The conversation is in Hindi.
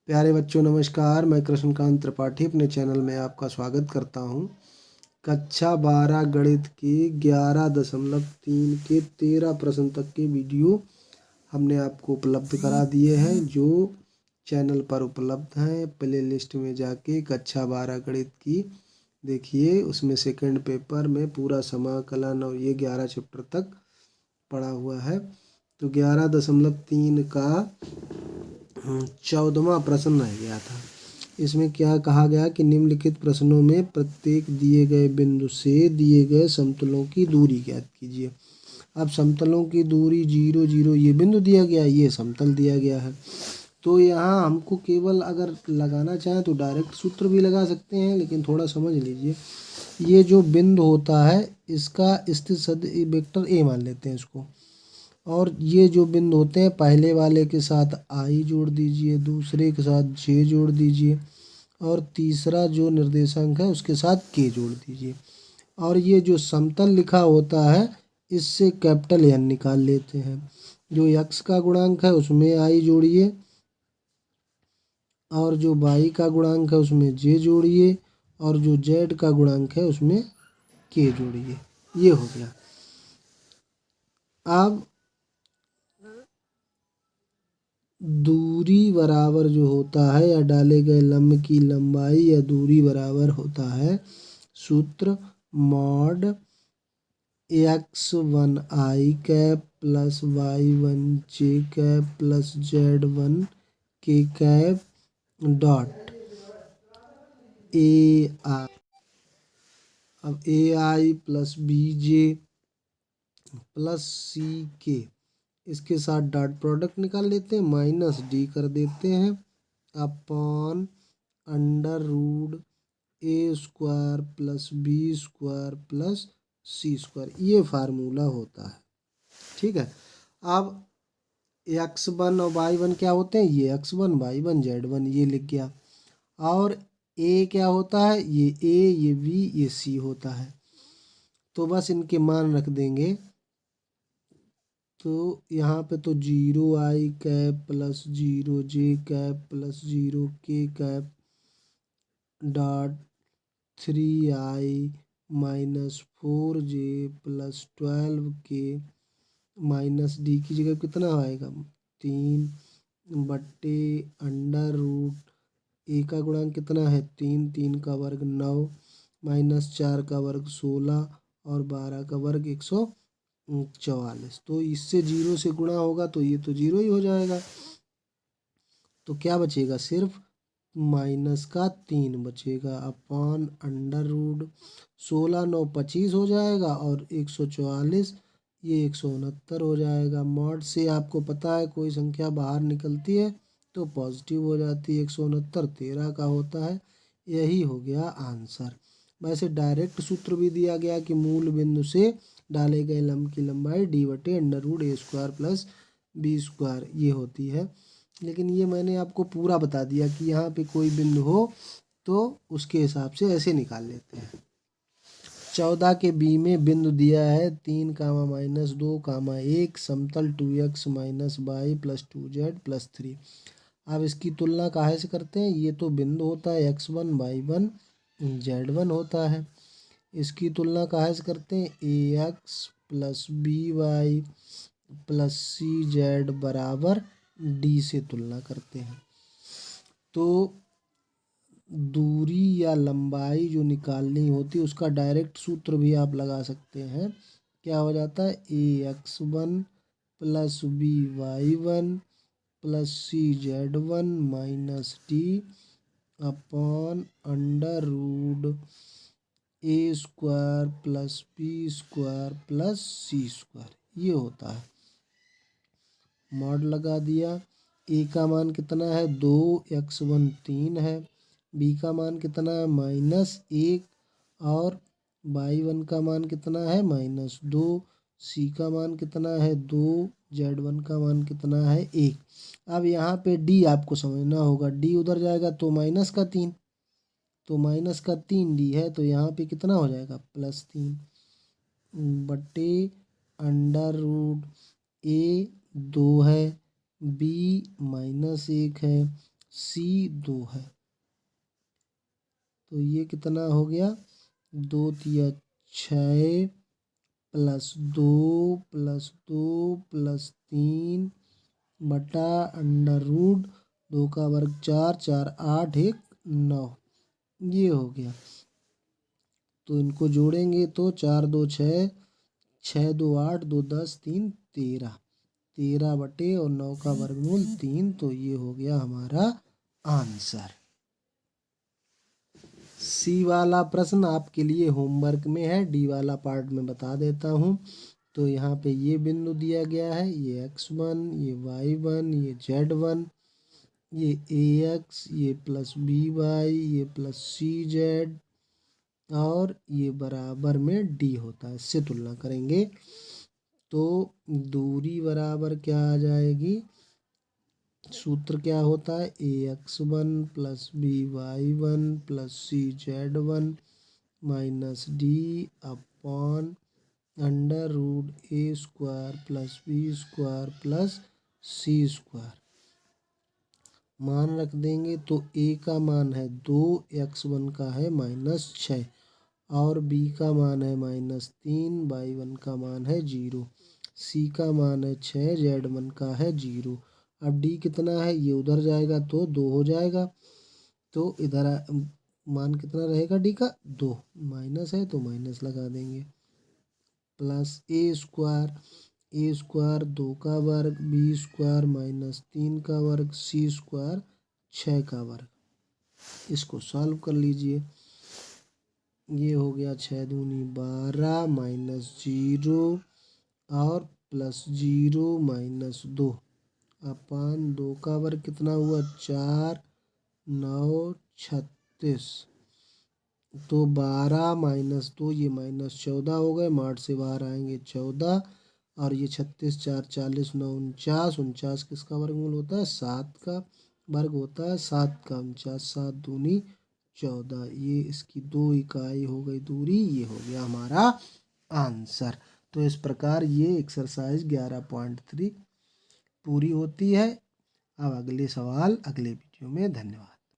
प्यारे बच्चों नमस्कार। मैं कृष्णकांत त्रिपाठी अपने चैनल में आपका स्वागत करता हूँ। कक्षा 12 गणित के 11.3 के 13 प्रश्न तक के वीडियो हमने आपको उपलब्ध करा दिए हैं, जो चैनल पर उपलब्ध हैं। प्ले लिस्ट में जाके कक्षा 12 गणित की देखिए, उसमें सेकंड पेपर में पूरा समाकलन और ये 11 चैप्टर तक पढ़ा हुआ है। तो 11.3 का 14वां प्रश्न रह गया था। इसमें क्या कहा गया कि निम्नलिखित प्रश्नों में प्रत्येक दिए गए बिंदु से दिए गए समतलों की दूरी ज्ञात कीजिए। अब समतलों की दूरी 0 0 ये बिंदु दिया गया है, ये समतल दिया गया है। तो यहाँ हमको केवल अगर लगाना चाहें तो डायरेक्ट सूत्र भी लगा सकते हैं, लेकिन थोड़ा समझ लीजिए। ये जो बिंदु होता है इसका स्थित सदिश वेक्टर ए मान लेते हैं इसको, और ये जो बिंदु होते हैं पहले वाले के साथ आई जोड़ दीजिए, दूसरे के साथ जे जोड़ दीजिए, और तीसरा जो निर्देशांक है उसके साथ के जोड़ दीजिए। और ये जो समतल लिखा होता है इससे कैपिटल एन निकाल लेते हैं। जो एक्स का गुणांक है उसमें आई जोड़िए, और जो वाई का गुणांक है उसमें जे जोड़िए, और जो जेड का गुणांक है उसमें के जोड़िए। ये हो गया। अब दूरी बराबर जो होता है या डाले गए लंब की लंबाई या दूरी बराबर होता है सूत्र मॉड x1 आई कैप प्लस y1 जे कैप प्लस z1 के कैप डॉट ए आई। अब ए आई प्लस बी जे प्लस सी के, इसके साथ डॉट प्रोडक्ट निकाल लेते हैं, माइनस डी कर देते हैं upon under root A square plus B square plus C square. ये फार्मूला होता है, ठीक है। अब x1 और y1 क्या होते हैं, ये x1 y1 z1 ये लिख गया। और a क्या होता है, ये a ये b ये c होता है। तो बस इनके मान रख देंगे। तो यहाँ पे तो 0 आई कैप प्लस 0 जे कैप प्लस 0 के कैप डॉट 3 आई माइनस 4 जे प्लस 12 के माइनस डी की जगह कितना आएगा 3 बट्टे अंडर रूट ए का गुणांक कितना है 3, 3 का वर्ग 9 माइनस 4 का वर्ग 16 और 12 का वर्ग 144। तो इससे 0 से गुणा होगा तो ये तो 0 ही हो जाएगा। तो क्या बचेगा, सिर्फ माइनस का 3 बचेगा अपॉन अंडर रूट 16 9 25 हो जाएगा, और 144 ये 169 हो जाएगा। मॉड से आपको पता है कोई संख्या बाहर निकलती है तो पॉजिटिव हो जाती है। 169 13 का होता है। यही हो गया आंसर। वैसे डायरेक्ट सूत्र भी दिया गया कि मूल बिंदु से डाले गए लंब की लंबाई डी बटे under root A square plus B square ये होती है। लेकिन ये मैंने आपको पूरा बता दिया कि यहाँ पे कोई बिंदु हो तो उसके हिसाब से ऐसे निकाल लेते हैं। 14 के बी में बिंदु दिया है 3 कामा माइनस 2 कामा 1 समतल 2x minus Y plus 2z plus 3। अब इसकी तुलना काहे से करते हैं, ये तो बिंदु होता है x1 y1 z1 होता है। इसकी तुलना काहे से करते हैं, A X plus B Y plus C Z बराबर डी से तुलना करते हैं। तो दूरी या लंबाई जो निकालनी होती है उसका डायरेक्ट सूत्र भी आप लगा सकते हैं। क्या हो जाता है, A x1 plus B y1 plus C z1 minus D upon under root A square plus B square plus C square ये होता है। मॉड लगा दिया। ए का मान कितना है 2, x1 3 है, बी का मान कितना है -1, और y1 का मान कितना है -2, सी का मान कितना है 2, z1 का मान कितना है 1। अब यहाँ पे डी आपको समझना होगा, डी उधर जाएगा तो माइनस का 3, तो माइनस का 3 डी है, तो यहाँ पे कितना हो जाएगा +3 बटे अंडर रूट ए 2 है, बी -1 है, सी 2 है। तो ये कितना हो गया, 2 तिया 6 +2 +2 +3 बटा √2 का वर्ग 4 4 8 1 9, ये हो गया। तो इनको जोड़ेंगे तो 4 2 6 6 2 8 2 10 3 13 13 बटे और 9 का वर्गमूल 3। तो ये हो गया हमारा आंसर। सी वाला प्रश्न आपके लिए होमवर्क में है, डी वाला पार्ट में बता देता हूँ। तो यहाँ पे ये बिंदु दिया गया है, ये x1, ये y1, ये z1, ये ax, ये +by, ये +cz और ये बराबर में d होता है। इससे तुलना करेंगे तो दूरी बराबर क्या आ जाएगी, सूत्र क्या होता है, ax1 +by1 +cz1 -d upon √a² +b² +c²। मान रख देंगे तो a का मान है 2, x1 का है -6 और b का मान है -3, y1 का मान है 0, c का मान है 6, z1 का है 0। अब d कितना है, ये उधर जाएगा तो 2 हो जाएगा, तो इधर मान कितना रहेगा d का 2, माइनस है तो माइनस लगा देंगे, +a² 2 का वर्ग, b² -3 का वर्ग, c² 6 का वर्ग। इसको सॉल्व कर लीजिए। ये हो गया 6 दूनी 12 -0 और +0 -2 अपान 2 का वर्ग कितना हुआ 4 9 36। तो 12 -2 ये -14 हो गए, मार्ट से बाहर आएंगे 14 और ये 36 4 40 9 49, 49 किसका वर्गमूल होता है 7 का वर्ग होता है, 7 का 49, 7 दूनी 14। ये इसकी 2 इकाई हो गई दूरी, ये हो गया हमारा आंसर। तो इस प्रकार ये एक्सरसाइज 11.3 पूरी होती है। अब अगले सवाल अगले वीडियो में। धन्यवाद।